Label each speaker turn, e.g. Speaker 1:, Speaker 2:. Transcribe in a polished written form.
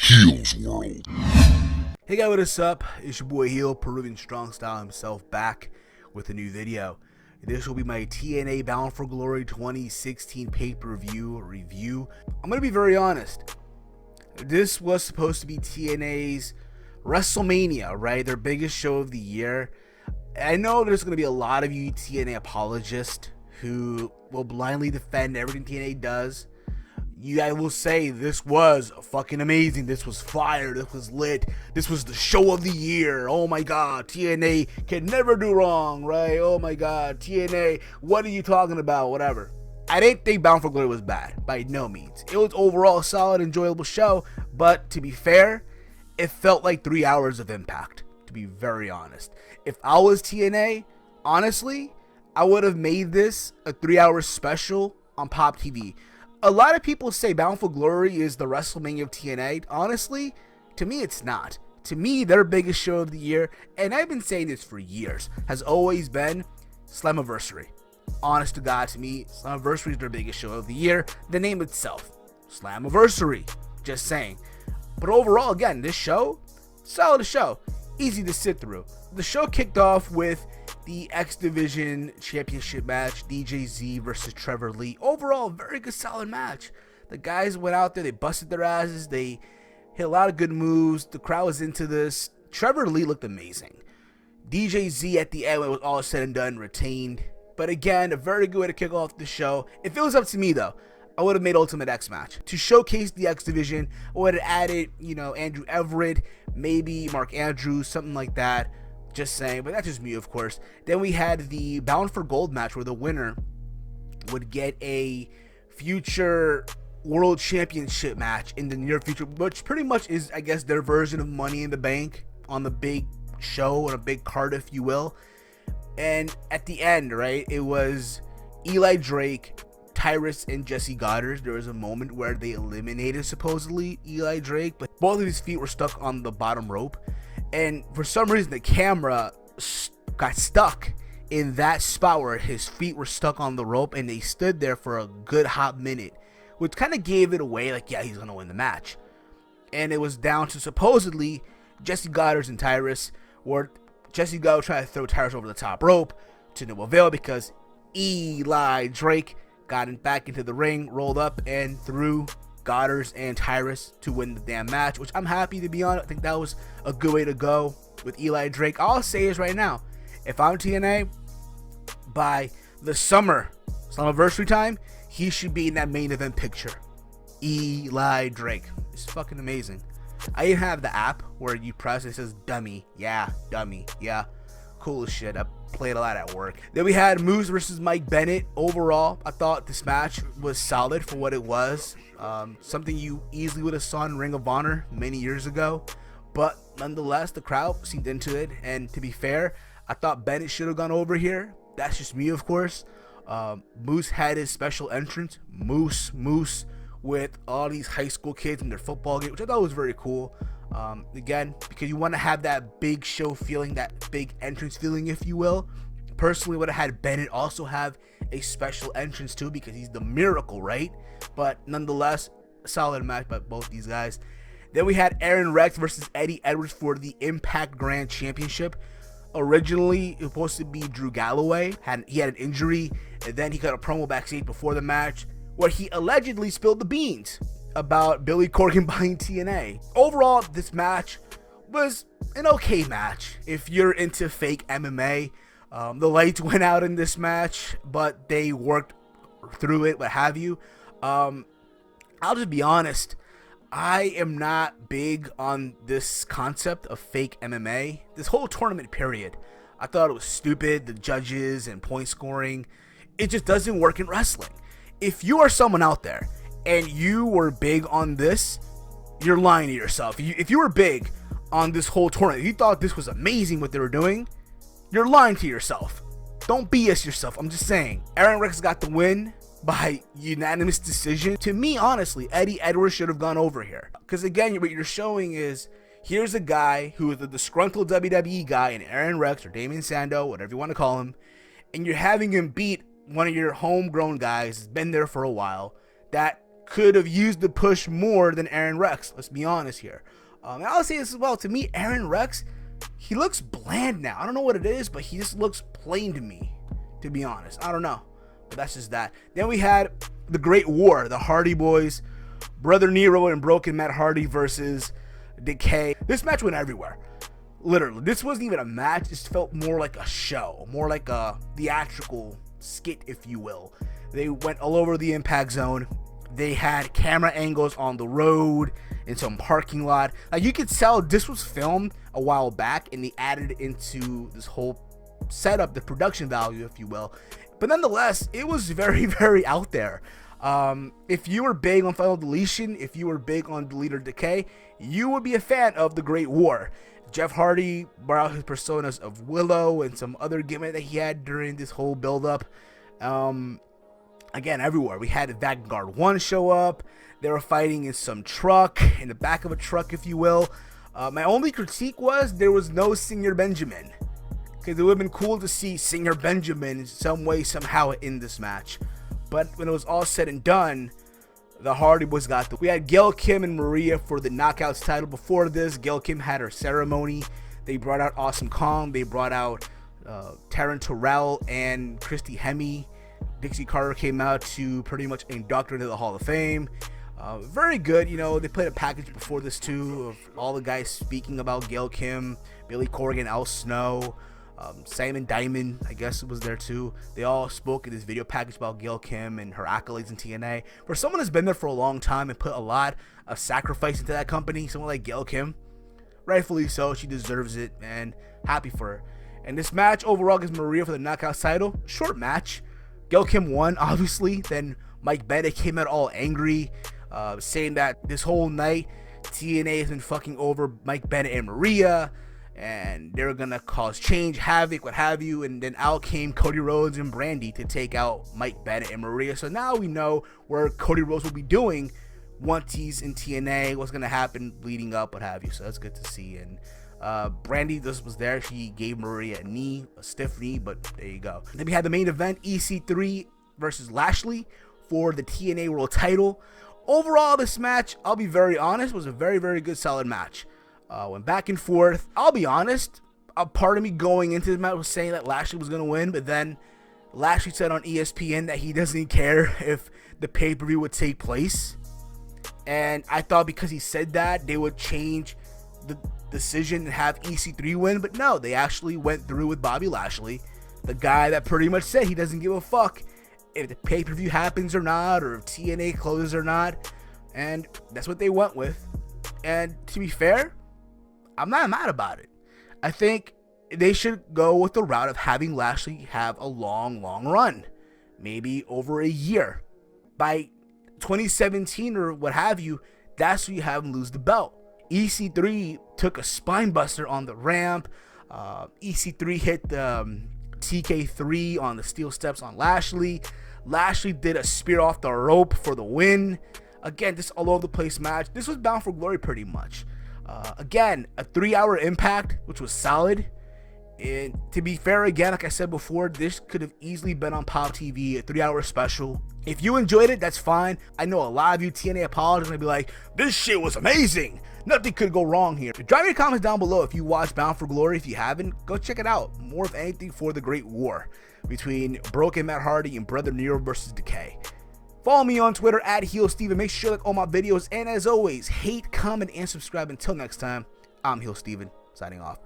Speaker 1: Heel's World.
Speaker 2: Hey guys, what is up? It's your boy Heel, Peruvian Strong Style himself, back with a new video. This will be my TNA Bound for Glory 2016 pay-per-view review. I'm going to be very honest. This was supposed to be TNA's WrestleMania, right? Their biggest show of the year. I know there's going to be a lot of you TNA apologists who will blindly defend everything TNA does. You guys will say this was fucking amazing, this was fire, this was lit, this was the show of the year, oh my god, TNA can never do wrong, right? Oh my god, TNA, what are you talking about? Whatever. I didn't think Bound for Glory was bad, by no means. It was overall a solid, enjoyable show, but to be fair, it felt like 3 hours of Impact, to be very honest. If I was TNA, honestly, I would have made this a 3-hour special on Pop TV. A lot of people say Bound for Glory is the WrestleMania of TNA. Honestly, to me, it's not. To me, their biggest show of the year, and I've been saying this for years, has always been Slammiversary. Honest to God, to me, Slammiversary is their biggest show of the year. The name itself, Slammiversary. Just saying. But overall, again, this show, solid show. Easy to sit through. The show kicked off with the X Division Championship match, DJZ versus Trevor Lee. Overall, very good, solid match. The guys went out there, they busted their asses, they hit a lot of good moves. The crowd was into this. Trevor Lee looked amazing. DJZ at the end, when it was all said and done, retained. But again, a very good way to kick off the show. If it was up to me, though, I would have made Ultimate X match. To showcase the X Division, I would have added, Andrew Everett, maybe Mark Andrews, something like that. Just saying, but that's just me, of course. Then we had the Bound for Gold match where the winner would get a future World Championship match in the near future, which pretty much is, I guess, their version of Money in the Bank on the big show, on a big card, if you will. And at the end, right, it was Eli Drake, Tyrus, and Jesse Goddard. There was a moment where they eliminated, supposedly, Eli Drake, but both of his feet were stuck on the bottom rope. And for some reason, the camera got stuck in that spot where his feet were stuck on the rope, and they stood there for a good hot minute, which kind of gave it away, like, yeah, he's going to win the match. And it was down to supposedly Jesse Goddard and Tyrus, where Jesse Goddard tried to throw Tyrus over the top rope to no avail because Eli Drake got him back into the ring, rolled up, and threw Goddard and Tyrus to win the damn match, which I'm happy, to be honest. I think that was a good way to go with Eli Drake. All I'll say is right now, if I'm TNA, by the summer Slammiversary time, he should be in that main event picture. Eli Drake. It's fucking amazing. I even have the app where you press, it says dummy. Yeah, dummy. Yeah, cool as shit. I played a lot at work. Then we had Moose versus Mike Bennett. Overall, I thought this match was solid for what it was. Something you easily would have saw in Ring of Honor many years ago, but nonetheless, the crowd seemed into it. And to be fair, I thought Bennett should have gone over here. That's just me, of course. Moose had his special entrance, Moose, with all these high school kids in their football game, which I thought was very cool. Again, because you want to have that big show feeling, that big entrance feeling, if you will. Personally, would have had Bennett also have a special entrance too, because he's the Miracle, right? But nonetheless, a solid match by both these guys. Then we had Aaron Rex versus Eddie Edwards for the Impact Grand Championship. Originally, it was supposed to be Drew Galloway. He had an injury, and then he got a promo backstage before the match where he allegedly spilled the beans about Billy Corgan buying TNA. Overall, this match was an okay match if you're into fake MMA. The lights went out in this match, but they worked through it, what have you. I'll just be honest. I am not big on this concept of fake MMA. This whole tournament period, I thought it was stupid. The judges and point scoring, it just doesn't work in wrestling. If you are someone out there and you were big on this, you're lying to yourself. If you were big on this whole tournament, if you thought this was amazing what they were doing, you're lying to yourself. Don't BS yourself. I'm just saying. Aaron Rex got the win by unanimous decision. To me, honestly, Eddie Edwards should have gone over here. Because again, what you're showing is, here's a guy who is a disgruntled WWE guy, and Aaron Rex or Damien Sandow, whatever you want to call him, and you're having him beat one of your homegrown guys, has been there for a while, that could have used the push more than Aaron Rex. Let's be honest here. And I'll say this as well. To me, Aaron Rex, he looks bland now. I don't know what it is, but he just looks plain to me, to be honest. I don't know, but that's just that. Then we had the Great War, the Hardy Boys, Brother Nero and Broken Matt Hardy versus Decay. This match went everywhere. Literally, this wasn't even a match. This felt more like a show, more like a theatrical skit, if you will. They went all over the Impact Zone. They had camera angles on the road, in some parking lot. Like, you could tell this was filmed a while back, and they added it into this whole setup, the production value, if you will. But nonetheless, it was very, very out there. If you were big on Final Deletion, if you were big on Delete or Decay, you would be a fan of the Great War. Jeff Hardy brought out his personas of Willow and some other gimmick that he had during this whole build-up. Again, everywhere. We had Vanguard 1 show up. They were fighting in some truck, in the back of a truck, if you will. My only critique was there was no Singer Benjamin, because it would have been cool to see Singer Benjamin in some way, somehow in this match. But when it was all said and done, the Hardy Boys got the. We had Gail Kim and Maria for the Knockouts title. Before this, Gail Kim had her ceremony. They brought out Awesome Kong. They brought out Taryn Terrell and Christy Hemme. Dixie Carter came out to pretty much induct her into the Hall of Fame. Very good. You know, they played a package before this too of all the guys speaking about Gail Kim, Billy Corgan, Al Snow, Simon Diamond, I guess it was there too. They all spoke in this video package about Gail Kim and her accolades in TNA. For someone that's been there for a long time and put a lot of sacrifice into that company, someone like Gail Kim, rightfully so, she deserves it, and happy for her. And this match overall gives Maria for the Knockouts title. Short match. Gail Kim won, obviously. Then Mike Bennett came out all angry, saying that this whole night TNA has been fucking over Mike Bennett and Maria, and they're gonna cause change, havoc, what have you. And then out came Cody Rhodes and Brandy to take out Mike Bennett and Maria. So now we know where Cody Rhodes will be doing once he's in TNA, what's gonna happen leading up, what have you. So that's good to see. And Brandy just was there. She gave Maria a stiff knee, but there you go. Then we had the main event, EC3 versus Lashley for the TNA World title. Overall, this match, I'll be very honest, was a very, very good, solid match. Went back and forth. I'll be honest, a part of me going into the match was saying that Lashley was going to win, but then Lashley said on ESPN that he doesn't care if the pay-per-view would take place. And I thought because he said that, they would change the decision and have EC3 win, but no, they actually went through with Bobby Lashley, the guy that pretty much said he doesn't give a fuck if the pay-per-view happens or not, or if TNA closes or not, and that's what they went with. And to be fair, I'm not mad about it. I think they should go with the route of having Lashley have a long run, maybe over a year. By 2017 or what have you, that's when you have him lose the belt. EC3 took a spine buster on the ramp. EC3 hit the TK3 on the steel steps on Lashley. Lashley did a spear off the rope for the win. Again, this all over the place match. This was Bound for Glory pretty much. Again, a 3-hour Impact, which was solid. And to be fair, again, like I said before, this could have easily been on Pop TV, a 3-hour special. If you enjoyed it, that's fine. I know a lot of you TNA apologists are going to be like, this shit was amazing. Nothing could go wrong here. Drop your comments down below if you watched Bound for Glory. If you haven't, go check it out. More of anything for the Great War between Broken Matt Hardy and Brother Nero versus Decay. Follow me on Twitter at HeelSteven. Make sure you like all my videos. And as always, hate, comment, and subscribe. Until next time, I'm HeelSteven, signing off.